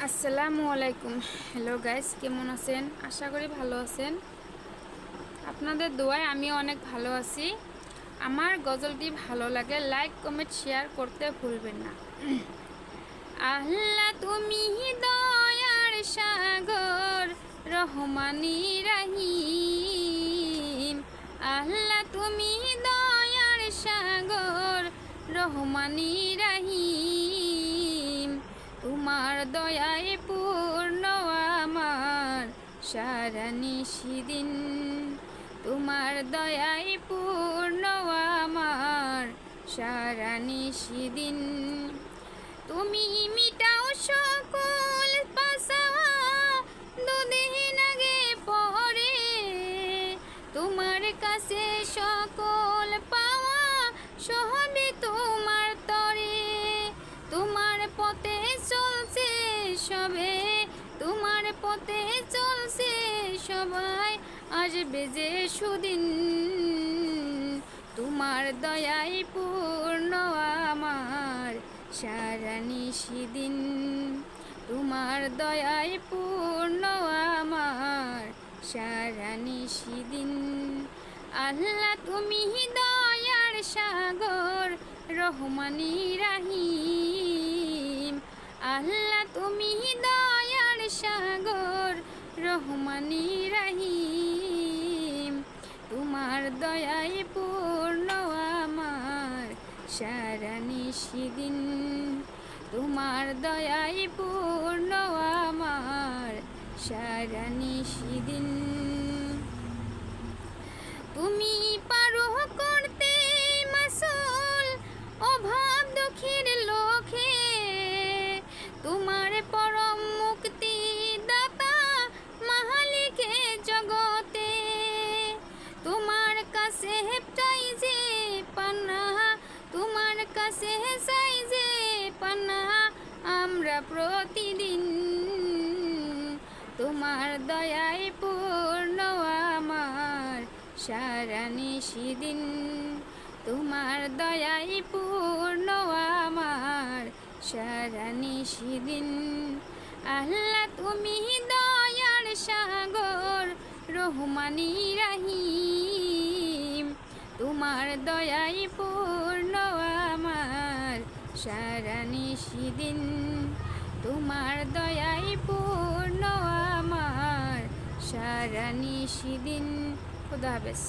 আসসালামু আলাইকুম। Hello guys, কেমন আছেন? আশা করি ভালো আছেন। আপনাদের দোয়ায় আমি অনেক ভালো আছি। আমার গজলটি ভালো লাগে লাইক কমেন্ট শেয়ার করতে ভুলবেন না। আল্লাহ তুমি দয়ার সাগর, রহমানি রহিম। আল্লাহ তুমি দয়ার সাগর, রহমানি রহিম। তোমার দয়ায় পূর্ণ আমার সারা নিশিদিন। তোমার দয়ায় পূর্ণ আমার সারা নিশিদিন। তুমি মিটাও সকল পাশা দুদিন আগে পরে। তোমার কাছে সকল পাওয়া সবই তোমার তরে। তোমার পথে চলছে সবে, তোমার পথে চলছে সবাই, আসবে যে সুদিন। তোমার দয়ায় পূর্ণ আমার সারা নিশিদিন। তোমার দয়ায় পূর্ণ আমার সারা নিশিদিন। আল্লাহ তুমি দয়ার সাগর, রহমানি রহিম। আল্লাহ তুমি দয়ার সাগর, রহমানি রহিম। তোমার দয়ায় পূর্ণ আমার সারা নিশিদিন। তোমার দয়ায় পূর্ণ আমার সারা নিশিদিন। তুমি পারো করতে মাসুল অভাব দুঃখের লোকে। তোমার পরম মুক্তি দাতা মালিকে জগতে। তোমার কাছে চাই যে পান্না, তোমার কাছে চাই যে পান্না আমরা প্রতিদিন। তোমার দয়ায় পূর্ণ আমার সারা নিশিদিন। তোমার দয়ায় পূর্ণ আমার সারা নিশিদিন। আল্লাহ তুমি দয়ার সাগর, রহমানি রহিম। তোমার দয়ায় পূর্ণ আমার সারা নিশিদিন। তোমার দয়ায় পূর্ণ আমার সারা নিশিদিন। খুদা হাফেজ।